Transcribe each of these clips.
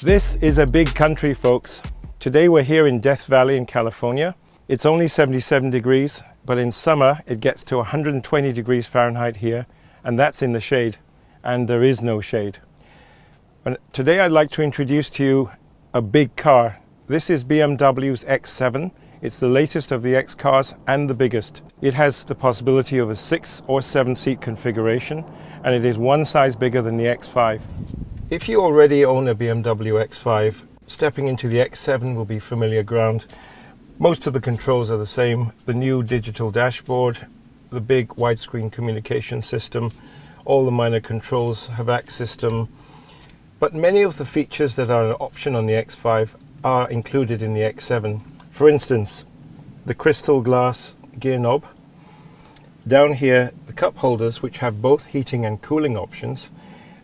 This is a big country, folks. Today we're here in Death Valley in California. It's only 77 degrees, but in summer it gets to 120 degrees Fahrenheit here, and that's in the shade, and there is no shade. But today I'd like to introduce to you a big car. This is BMW's X7. It's the latest of the X cars and the biggest. It has the possibility of a 6 or 7 seat configuration, and it is one size bigger than the X5. If you already own a BMW X5, stepping into the X7 will be familiar ground. Most of the controls are the same. The new digital dashboard, the big widescreen communication system, all the minor controls, HVAC system. But many of the features that are an option on the X5 are included in the X7. For instance, the crystal glass gear knob. Down here, the cup holders, which have both heating and cooling options.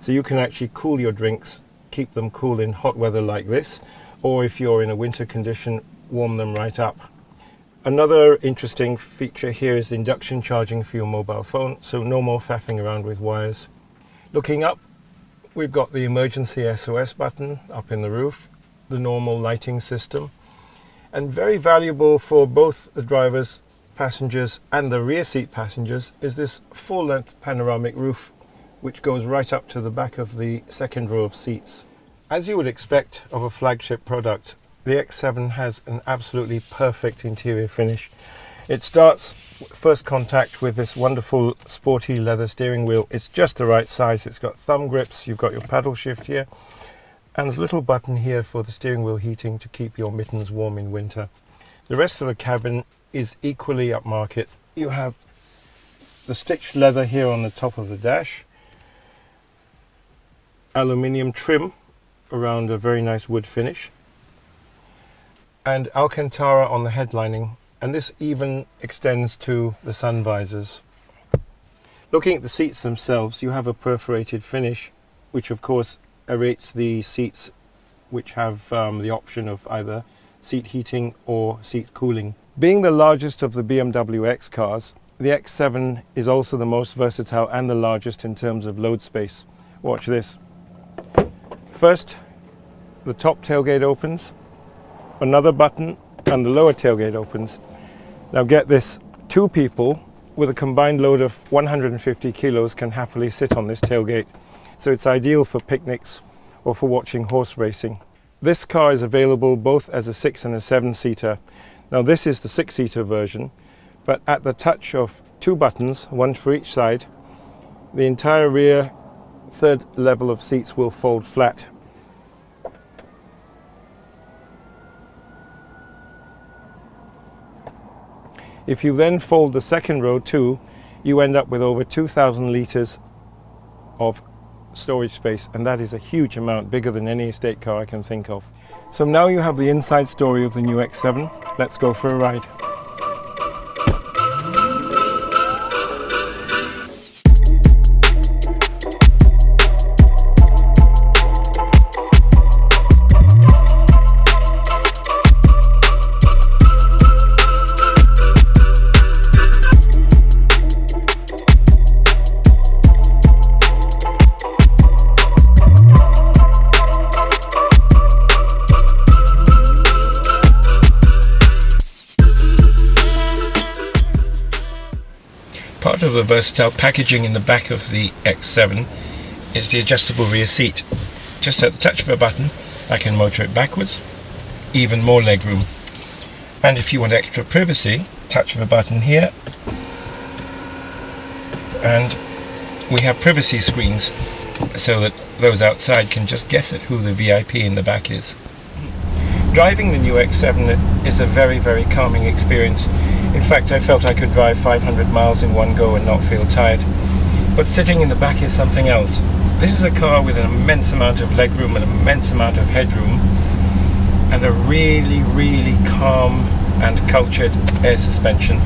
So you can actually cool your drinks, keep them cool in hot weather like this, or if you're in a winter condition, warm them right up. Another interesting feature here is induction charging for your mobile phone, so no more faffing around with wires. Looking up, we've got the emergency SOS button up in the roof, the normal lighting system, and very valuable for both the drivers, passengers and the rear seat passengers is this full-length panoramic roof, which goes right up to the back of the second row of seats. As you would expect of a flagship product, the X7 has an absolutely perfect interior finish. It starts first contact with this wonderful sporty leather steering wheel. It's just the right size. It's got thumb grips, you've got your paddle shift here, and there's a little button here for the steering wheel heating to keep your mittens warm in winter. The rest of the cabin is equally upmarket. You have the stitched leather here on the top of the dash, aluminium trim around a very nice wood finish, and Alcantara on the headlining, and this even extends to the sun visors. Looking at the seats themselves, you have a perforated finish, which of course aerates the seats, which have the option of either seat heating or seat cooling. Being the largest of the BMW X cars, the X7 is also the most versatile and the largest in terms of load space. Watch this. First, the top tailgate opens, another button, and the lower tailgate opens. Now get this, 2 people with a combined load of 150 kilos can happily sit on this tailgate. So it's ideal for picnics or for watching horse racing. This car is available both as a 6 and a 7-seater. Now this is the 6-seater version, but at the touch of 2 buttons, one for each side, the entire rear third level of seats will fold flat. If you then fold the second row too, you end up with over 2,000 litres of storage space, and that is a huge amount, bigger than any estate car I can think of. So now you have the inside story of the new X7. Let's go for a ride. Part of the versatile packaging in the back of the X7 is the adjustable rear seat. Just at the touch of a button I can motor it backwards, even more legroom. And if you want extra privacy, touch of a button here, and we have privacy screens so that those outside can just guess at who the VIP in the back is. Driving the new X7 is a very, very calming experience. In fact, I felt I could drive 500 miles in one go and not feel tired. But sitting in the back is something else. This is a car with an immense amount of legroom, an immense amount of headroom, and a really, really calm and cultured air suspension.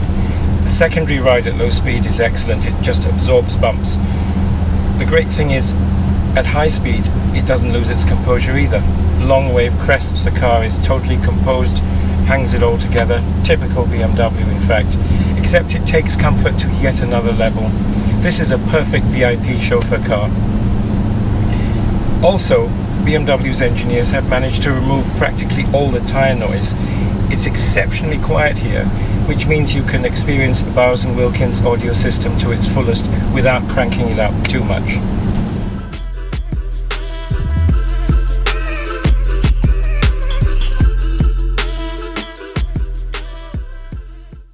The secondary ride at low speed is excellent. It just absorbs bumps. The great thing is, at high speed, it doesn't lose its composure either. Long wave crests, the car is totally composed, hangs it all together. Typical BMW, in fact, except it takes comfort to yet another level. This is a perfect VIP chauffeur car. Also, BMW's engineers have managed to remove practically all the tire noise. It's exceptionally quiet here, which means you can experience the Bowers & Wilkins audio system to its fullest without cranking it up too much.